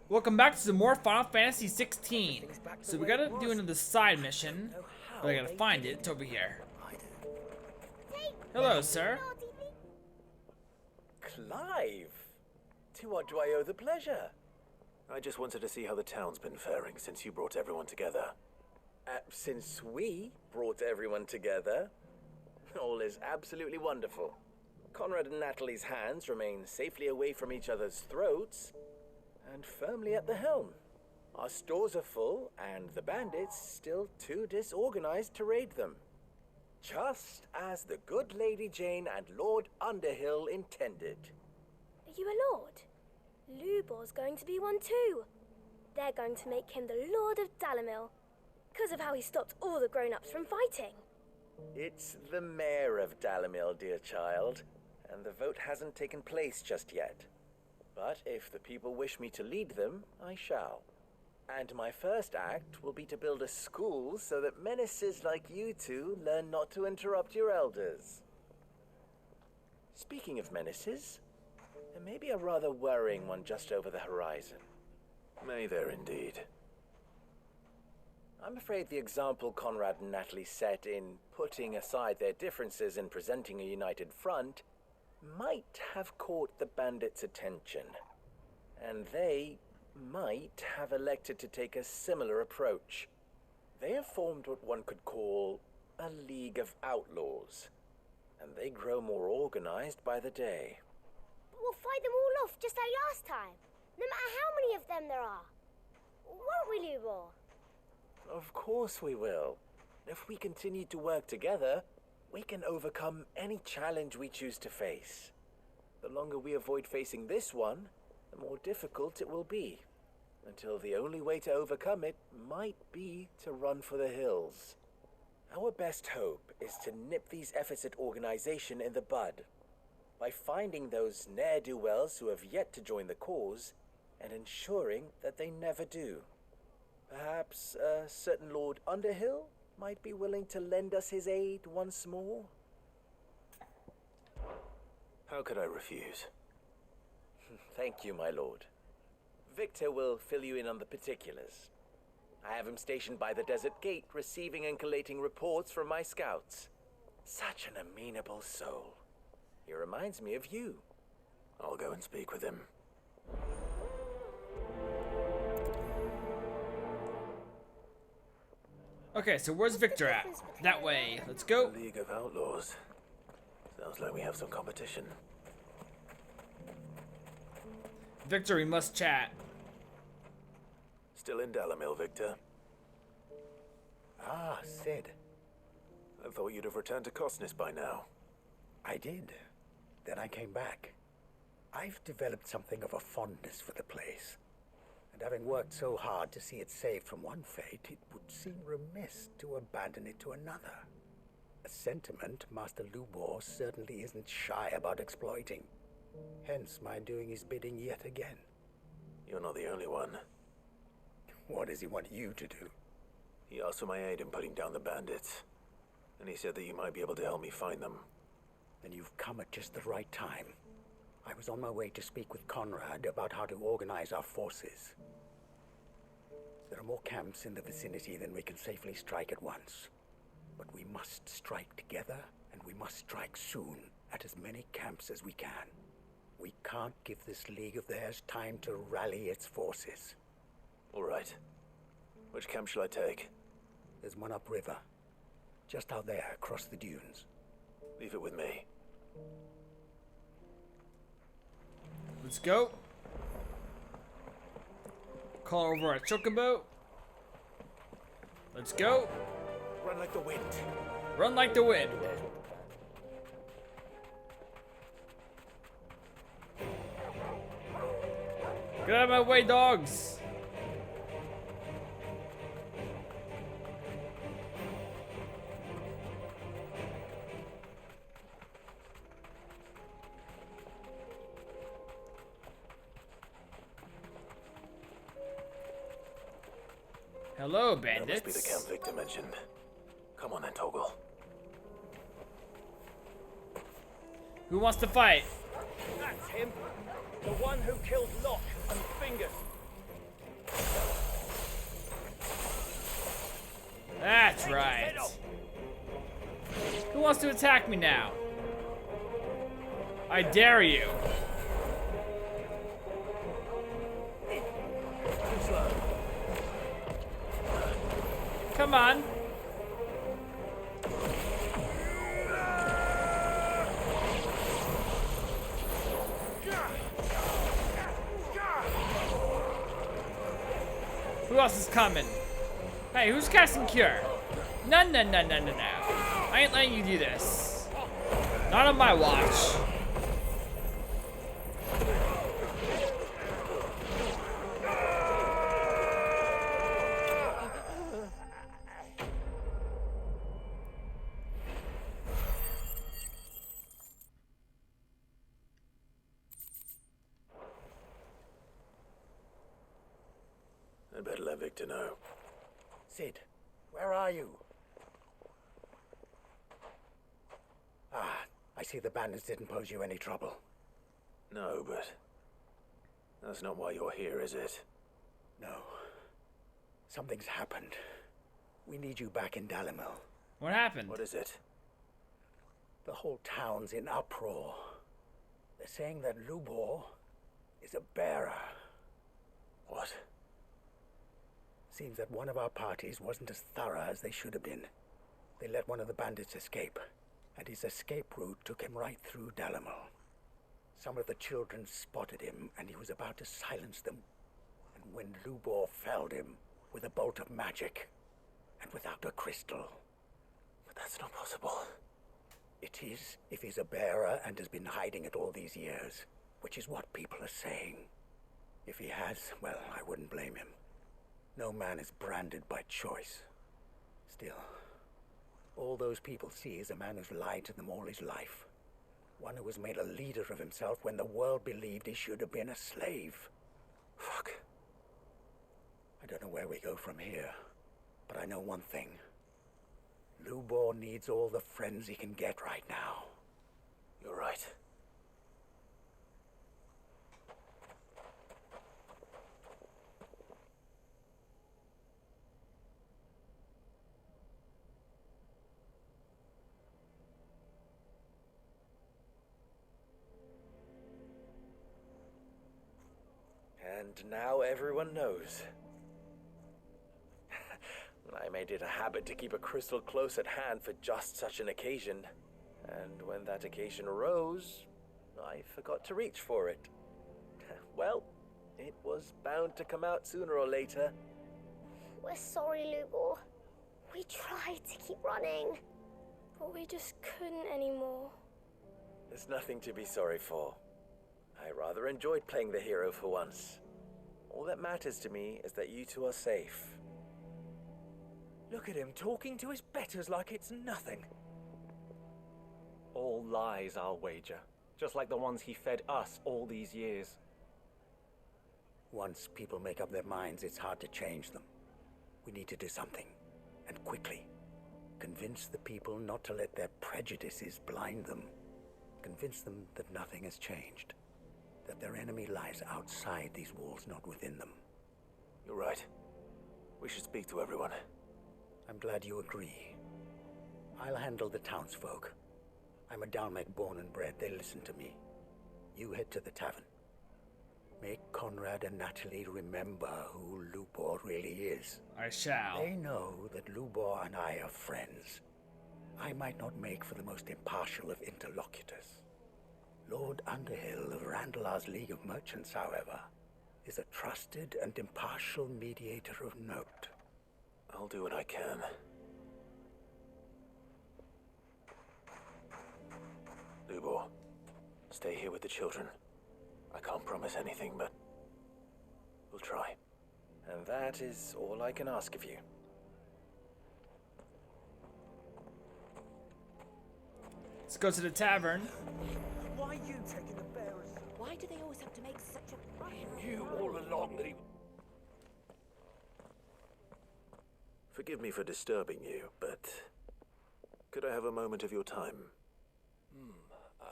Welcome back to some more Final Fantasy XVI. So we gotta do another side mission, but I gotta find it. It's over here. Hello, sir. Clive! To what do I owe the pleasure? I just wanted to see how the town's been faring since you brought everyone together. Since we brought everyone together, all is absolutely wonderful. Conrad and Natalie's hands remain safely away from each other's throats, and firmly at the helm. Our stores are full, and the bandits still too disorganized to raid them. Just as the good Lady Jane and Lord Underhill intended. Are you a lord? Lubor's going to be one too. They're going to make him the Lord of Dalamil, because of how he stopped all the grown-ups from fighting. It's the mayor of Dalamil, dear child, and the vote hasn't taken place just yet. But if the people wish me to lead them, I shall. And my first act will be to build a school so that menaces like you two learn not to interrupt your elders. Speaking of menaces, there may be a rather worrying one just over the horizon. May there indeed. I'm afraid the example Conrad and Natalie set in putting aside their differences and presenting a united front might have caught the bandits' attention, and they might have elected to take a similar approach. They have formed what one could call a League of Outlaws, and they grow more organized by the day. But we'll fight them all off just like last time, no matter how many of them there are. Won't we, Lubor? Of course we will. If we continue to work together, we can overcome any challenge we choose to face. The longer we avoid facing this one, the more difficult it will be, until the only way to overcome it might be to run for the hills. Our best hope is to nip these efforts at organization in the bud, by finding those ne'er-do-wells who have yet to join the cause, and ensuring that they never do. Perhaps a certain Lord Underhill might be willing to lend us his aid once more? How could I refuse? Thank you, my lord. Victor will fill you in on the particulars. I have him stationed by the desert gate, receiving and collating reports from my scouts. Such an amenable soul. He reminds me of you. I'll go and speak with him. Okay, so where's Victor at? That way. Let's go. League of Outlaws. Sounds like we have some competition. Victor, we must chat. Still in Dalamil, Victor? Ah, Sid. I thought you'd have returned to Cosnis by now. I did. Then I came back. I've developed something of a fondness for the place. And having worked so hard to see it saved from one fate, it would seem remiss to abandon it to another. A sentiment Master Lubor certainly isn't shy about exploiting. Hence my doing his bidding yet again. You're not the only one. What does he want you to do? He asked for my aid in putting down the bandits. And he said that you might be able to help me find them. Then you've come at just the right time. I was on my way to speak with Conrad about how to organize our forces. There are more camps in the vicinity than we can safely strike at once. But we must strike together, and we must strike soon at as many camps as we can. We can't give this league of theirs time to rally its forces. All right. Which camp shall I take? There's one upriver, just out there across the dunes. Leave it with me. Let's go. Call over our chocobo. Let's go. Run like the wind. Run like the wind. Get out of my way, dogs. Hello, bandits. That must be the camp Victor mentioned. Come on then, Toggle. Who wants to fight? That's him. The one who killed Locke and Fingers. wants to attack me now? I dare you. Come on. Who else is coming? Hey, who's casting Cure? No. I ain't letting you do this. Not on my watch. I'd better let Victor know. Sid, where are you? Ah, I see the bandits didn't pose you any trouble. No, but that's not why you're here, is it? No. Something's happened. We need you back in Dalimil. What happened? What is it? The whole town's in uproar. They're saying that Lubor is a bearer. What? Seems that one of our parties wasn't as thorough as they should have been. They let one of the bandits escape, and his escape route took him right through Dalimil. Some of the children spotted him, and he was about to silence them. And when Lubor felled him with a bolt of magic, and without a crystal. But that's not possible. It is, if he's a bearer and has been hiding it all these years, which is what people are saying. If he has, well, I wouldn't blame him. No man is branded by choice. Still, all those people see is a man who's lied to them all his life. One who has made a leader of himself when the world believed he should have been a slave. Fuck. I don't know where we go from here, but I know one thing. Lubor needs all the friends he can get right now. You're right. And now everyone knows. I made it a habit to keep a crystal close at hand for just such an occasion. And when that occasion arose, I forgot to reach for it. Well, it was bound to come out sooner or later. We're sorry, Lubor. We tried to keep running, but we just couldn't anymore. There's nothing to be sorry for. I rather enjoyed playing the hero for once. All that matters to me is that you two are safe. Look at him talking to his betters like it's nothing. All lies, I'll wager. Just like the ones he fed us all these years. Once people make up their minds, it's hard to change them. We need to do something, and quickly. Convince the people not to let their prejudices blind them. Convince them that nothing has changed. That their enemy lies outside these walls, not within them. You're right. We should speak to everyone. I'm glad you agree. I'll handle the townsfolk. I'm a Dalmec born and bred. They listen to me. You head to the tavern. Make Conrad and Natalie remember who Lubor really is. I shall. They know that Lubor and I are friends. I might not make for the most impartial of interlocutors. Lord Underhill of Randalar's League of Merchants, however, is a trusted and impartial mediator of note. I'll do what I can. Lubor, stay here with the children. I can't promise anything, but we'll try. And that is all I can ask of you. Let's go to the tavern. Why are you taking the bearers? Why do they always have to make such a rush? You all along that he... Forgive me for disturbing you, but could I have a moment of your time?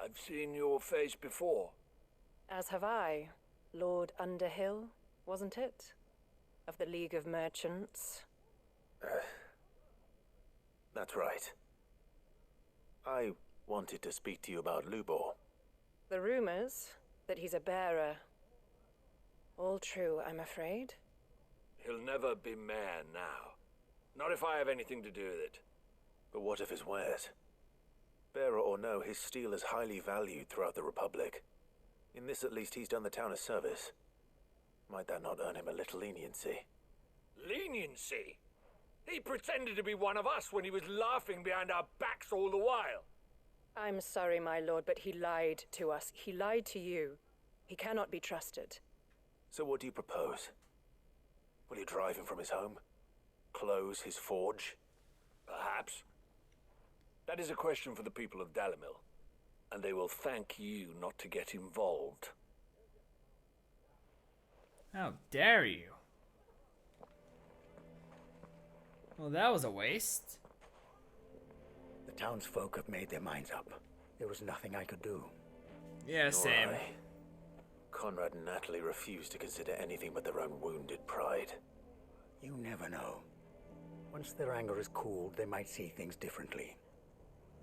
I've seen your face before. As have I. Lord Underhill, wasn't it? Of the League of Merchants. That's right. I wanted to speak to you about Lubor. The rumors that he's a bearer. All true, I'm afraid. He'll never be mayor now. Not if I have anything to do with it. But what of his wares? Bearer or no, his steel is highly valued throughout the Republic. In this at least he's done the town a service. Might that not earn him a little leniency? Leniency? He pretended to be one of us when he was laughing behind our backs all the while. I'm sorry, my lord, but he lied to us. He lied to you. He cannot be trusted. So what do you propose? Will you drive him from his home? Close his forge? Perhaps. That is a question for the people of Dalimil, and they will thank you not to get involved. How dare you? Well, that was a waste. The townsfolk have made their minds up. There was nothing I could do. Yeah, same. Nor I. Conrad and Natalie refused to consider anything but their own wounded pride. You never know. Once their anger is cooled, they might see things differently.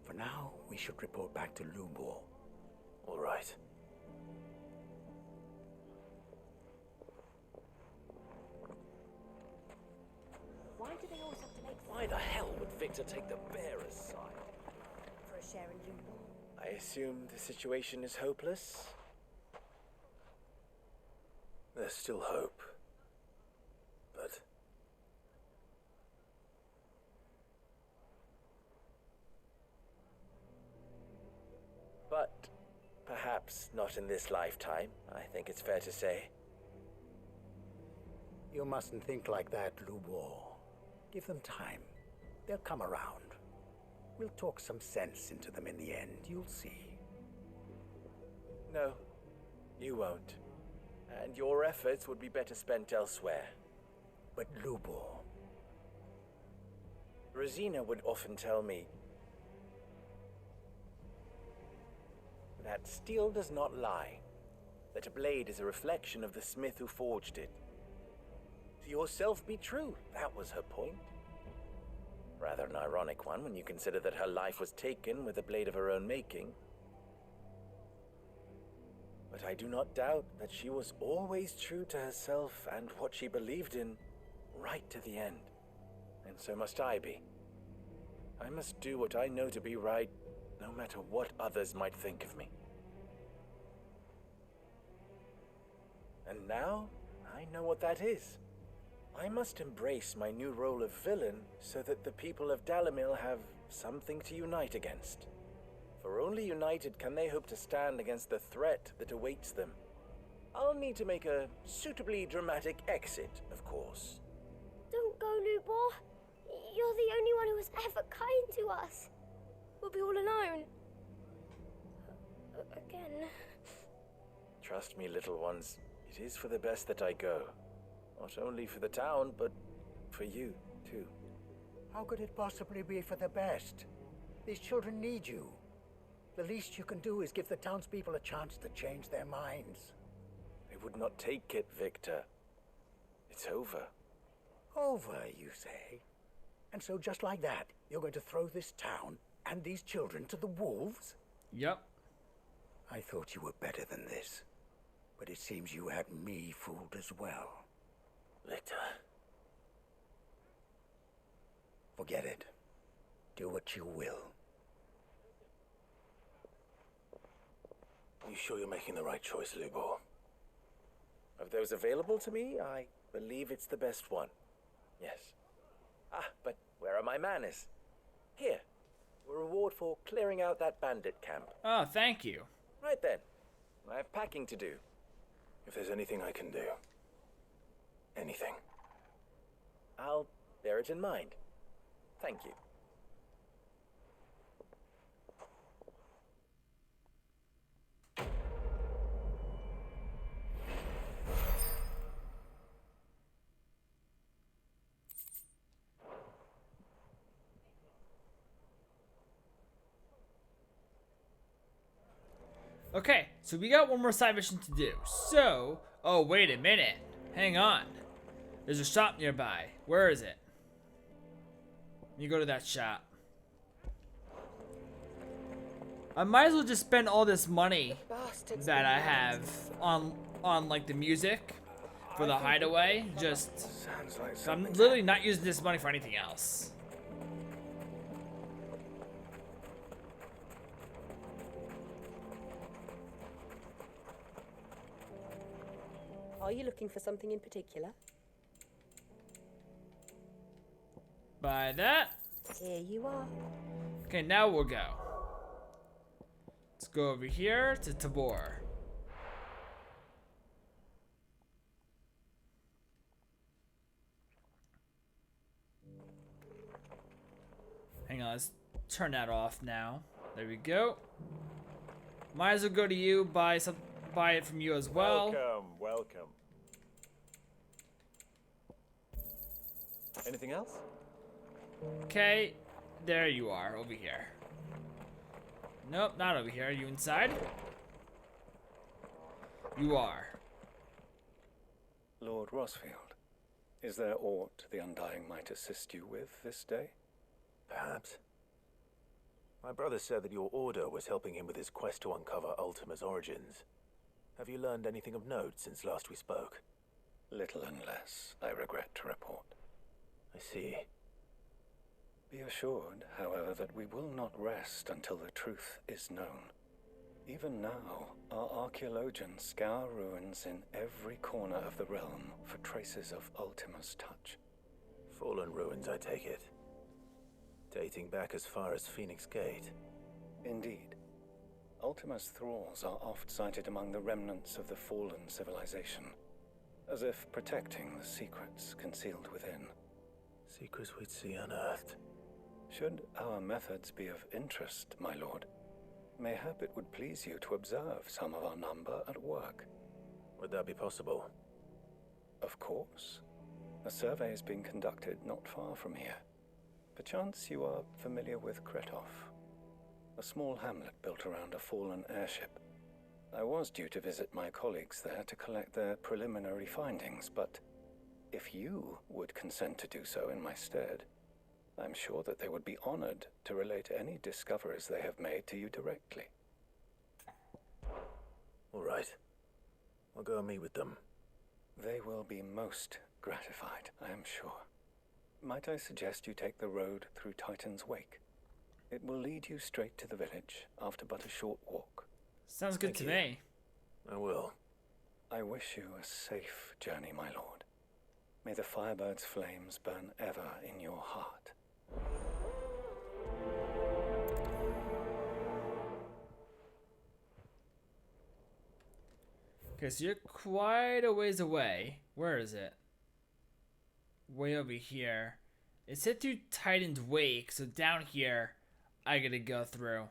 For now, we should report back to Lubor. All right. Why do they always have to make Why the hell would Victor take the bearer's side? for a share in Lubor? I assume the situation is hopeless? There's still hope. But... perhaps not in this lifetime, I think it's fair to say. You mustn't think like that, Lubor. Give them time. They'll come around. We'll talk some sense into them in the end, you'll see. No, you won't. And your efforts would be better spent elsewhere. But Lubor... Rosina would often tell me that steel does not lie, that a blade is a reflection of the smith who forged it. To yourself be true, that was her point. Rather an ironic one when you consider that her life was taken with a blade of her own making. But I do not doubt that she was always true to herself and what she believed in, right to the end. And so must I be. I must do what I know to be right, no matter what others might think of me. And now, I know what that is. I must embrace my new role of villain so that the people of Dalimil have something to unite against. For only united can they hope to stand against the threat that awaits them. I'll need to make a suitably dramatic exit, of course. Don't go, Lubor. You're the only one who was ever kind to us. We'll be all alone. Again. Trust me, little ones, it is for the best that I go. Not only for the town, but for you, too. How could it possibly be for the best? These children need you. The least you can do is give the townspeople a chance to change their minds. They would not take it, Victor. It's over. Over, you say? And so just like that, you're going to throw this town and these children to the wolves? Yep. I thought you were better than this. But it seems you had me fooled as well. Victor. Forget it. Do what you will. You sure you're making the right choice, Lubor? Of those available to me, I believe it's the best one. Yes. Ah, but where are my manners? Here. A reward for clearing out that bandit camp. Oh, thank you. Right then. I have packing to do. If there's anything I can do. Anything. I'll bear it in mind. Thank you. Okay, so we got one more side mission to do. So, oh, wait a minute. Hang on. There's a shop nearby. Where is it? You go to that shop. I might as well just spend all this money Bastards. that I have on like the music for the hideaway. Just Sounds like I'm something. literally not using this money for anything else. Are you looking for something in particular? Buy that. Here you are. Okay, now we'll go. Let's go over here to Tabor. Hang on, let's turn that off now. There we go. Might as well go to you, buy it from you as well. Welcome, welcome. Anything else? Okay, there you are, over here. Nope, not over here. Are you inside? You are. Lord Rosfield, is there aught the Undying might assist you with this day? Perhaps. My brother said that your order was helping him with his quest to uncover Ultima's origins. Have you learned anything of note since last we spoke? Little and less, I regret to report. I see. Be assured, however, that we will not rest until the truth is known. Even now, our archaeologians scour ruins in every corner of the realm for traces of Ultima's touch. Fallen ruins, I take it. Dating back as far as Phoenix Gate. Indeed. Ultima's thralls are oft sighted among the remnants of the fallen civilization, as if protecting the secrets concealed within. Secrets we'd see unearthed. Should our methods be of interest, my lord, mayhap it would please you to observe some of our number at work. Would that be possible? Of course. A survey is being conducted not far from here. Perchance you are familiar with Kretov, a small hamlet built around a fallen airship. I was due to visit my colleagues there to collect their preliminary findings, but if you would consent to do so in my stead, I'm sure that they would be honored to relate any discoveries they have made to you directly. All right. I'll go and meet with them. They will be most gratified, I am sure. Might I suggest you take the road through Titan's Wake? It will lead you straight to the village after but a short walk. Sounds good to me. I will. I wish you a safe journey, my lord. May the Firebird's flames burn ever in your heart. Okay, so you're quite a ways away. Where is it? Way over here. It said through Titan's Wake, so down here, I gotta go through.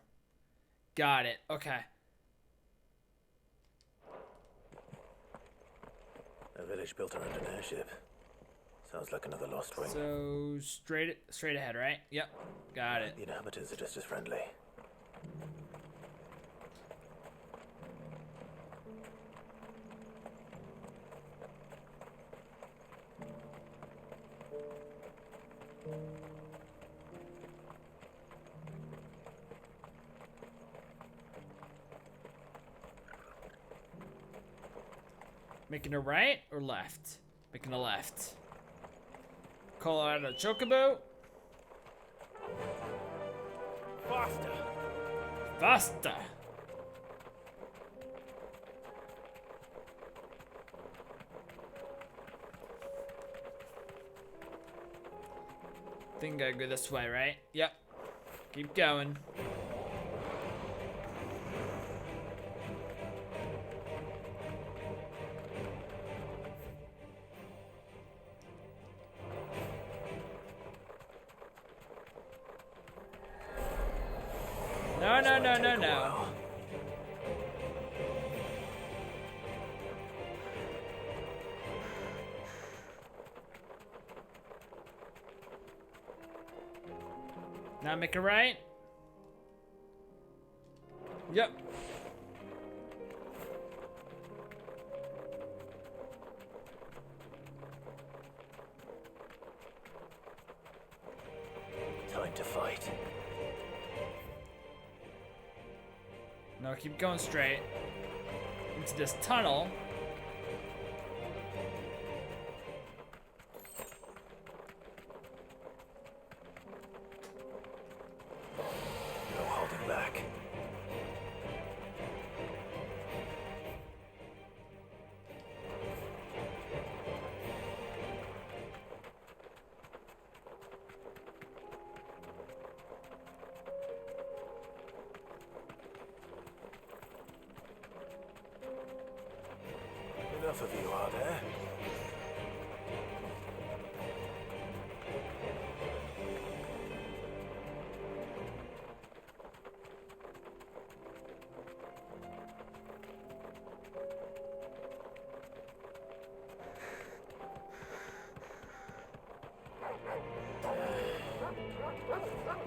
Got it. Okay. A village built around an airship. Sounds like another lost wing. So straight ahead, right? Yep. Got it. The inhabitants are just as friendly. Making a right or left? Making a left. Call out a chocobo. Faster! Faster. Think I go this way, right? Yep. Keep going. No. Now make a right. Yep. Time to fight. No, keep going straight. Into this tunnel. No holding back. Enough of you, are there?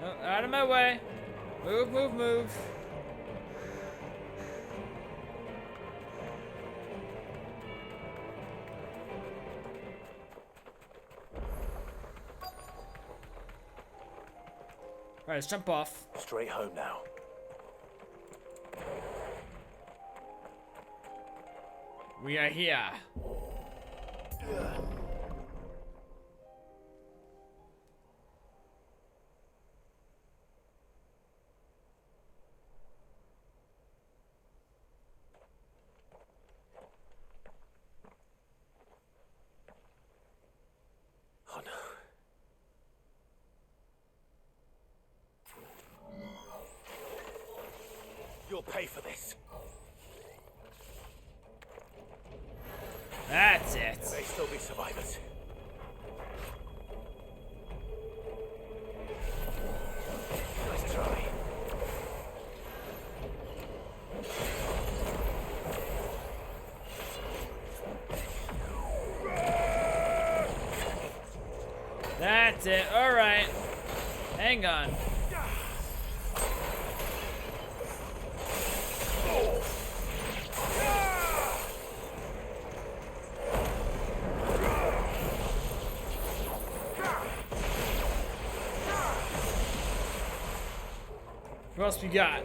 No, out of my way. Move, move, move. Alright, let's jump off. Straight home now. We are here. Oh no. You'll pay for this. That's it. There may still be survivors. Nice try. That's it. Alright. Hang on. What else we got?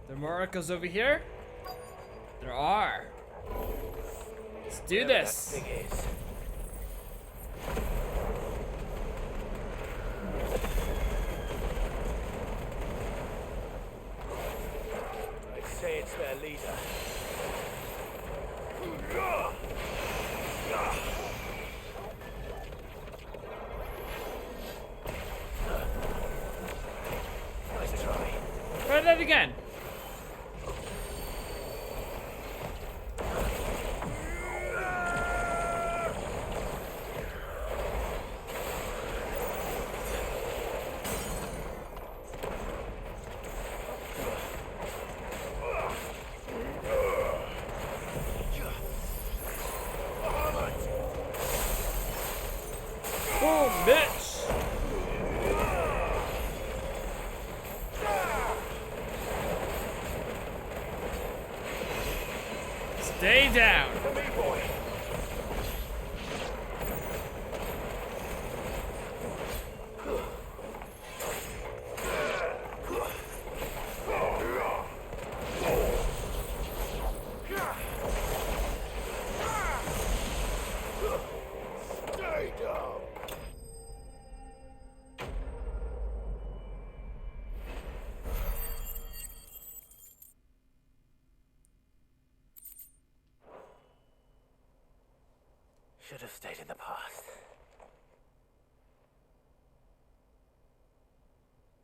There are more echoes over here? There are. Let's do Whatever this. That thing is. I'd say it's their leader. Nice try. Try that again. Boom, bitch! Stay down. For me, boy. Stay down. Should have stayed in the past.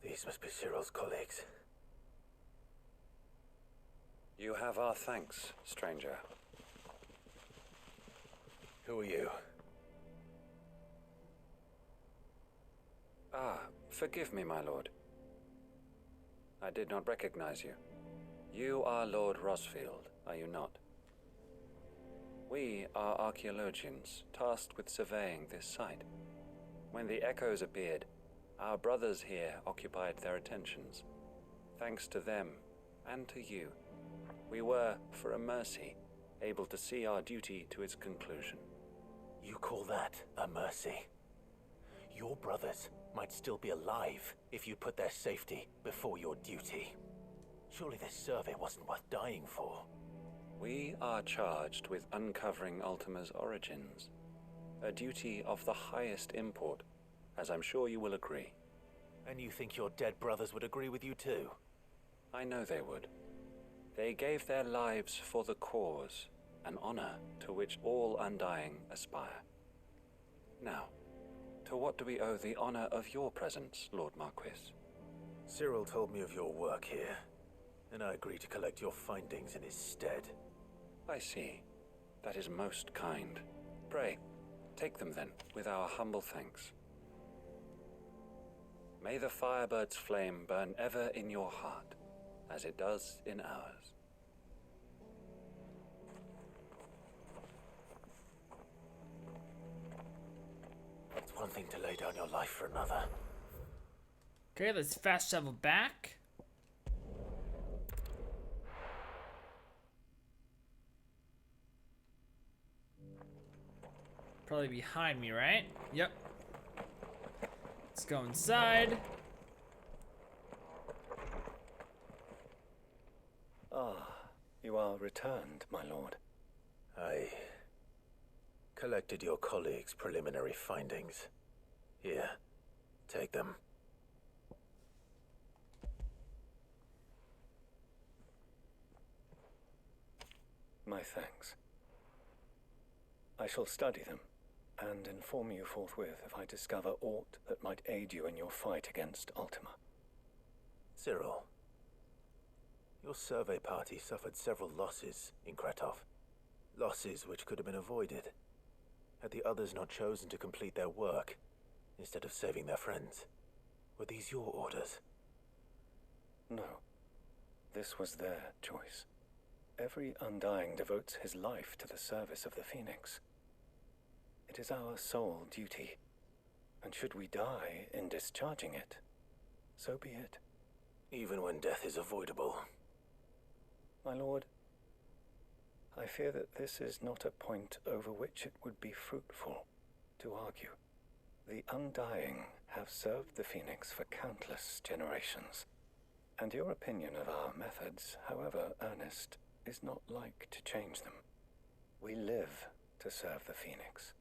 These must be Cyril's colleagues. You have our thanks, stranger. Who are you? Ah, forgive me, my lord. I did not recognize you. You are Lord Rosfield, are you not? We are archaeologians, tasked with surveying this site. When the echoes appeared, our brothers here occupied their attentions. Thanks to them, and to you, We were, for a mercy, able to see our duty to its conclusion. You call that a mercy? Your brothers might still be alive if you put their safety before your duty. Surely this survey wasn't worth dying for. We are charged with uncovering Ultima's origins. A duty of the highest import, as I'm sure you will agree. And you think your dead brothers would agree with you too? I know they would. They gave their lives for the cause, an honor to which all Undying aspire. Now, to what do we owe the honor of your presence, Lord Marquis? Cyril told me of your work here, and I agreed to collect your findings in his stead. I see. That is most kind. Pray, take them then, with our humble thanks. May the Firebird's flame burn ever in your heart, as it does in ours. It's one thing to lay down your life for another. Okay, let's fast travel back. Probably behind me, right? Yep. Let's go inside. Ah, you are returned, my lord. I collected your colleagues' preliminary findings. Here, take them. My thanks. I shall study them, and inform you forthwith if I discover aught that might aid you in your fight against Ultima. Cyril, your survey party suffered several losses in Kretov. Losses which could have been avoided, had the others not chosen to complete their work, instead of saving their friends. Were these your orders? No. This was their choice. Every Undying devotes his life to the service of the Phoenix. It is our sole duty, and should we die in discharging it, so be it. Even when death is avoidable. My lord, I fear that this is not a point over which it would be fruitful to argue. The Undying have served the Phoenix for countless generations, and your opinion of our methods, however earnest, is not like to change them. We live to serve the Phoenix.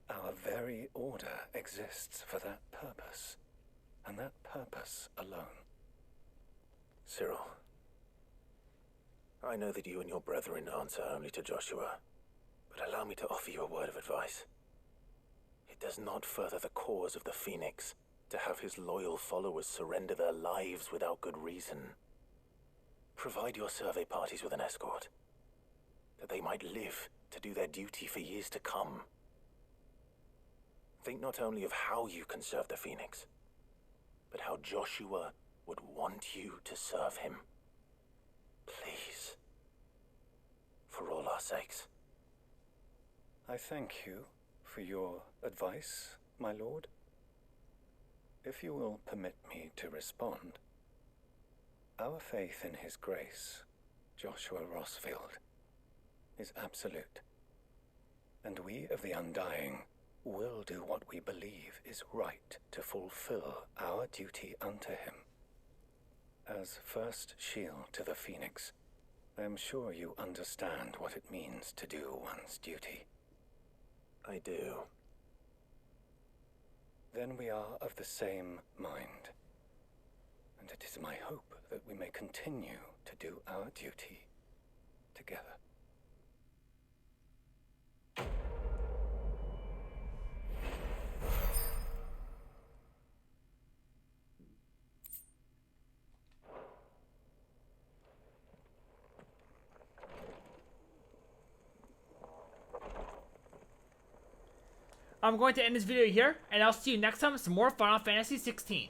Our very order exists for that purpose, and that purpose alone. Cyril, I know that you and your brethren answer only to Joshua, but allow me to offer you a word of advice. It does not further the cause of the Phoenix to have his loyal followers surrender their lives without good reason. Provide your survey parties with an escort, that they might live to do their duty for years to come. Think not only of how you can serve the Phoenix, but how Joshua would want you to serve him. Please. For all our sakes. I thank you for your advice, my lord. If you will permit me to respond, our faith in his grace, Joshua Rosfield, is absolute, and we of the Undying will do what we believe is right to fulfill our duty unto him. As first shield to the Phoenix, I am sure you understand what it means to do one's duty. I do. Then we are of the same mind, and it is my hope that we may continue to do our duty together. I'm going to end this video here, and I'll see you next time with some more Final Fantasy XVI.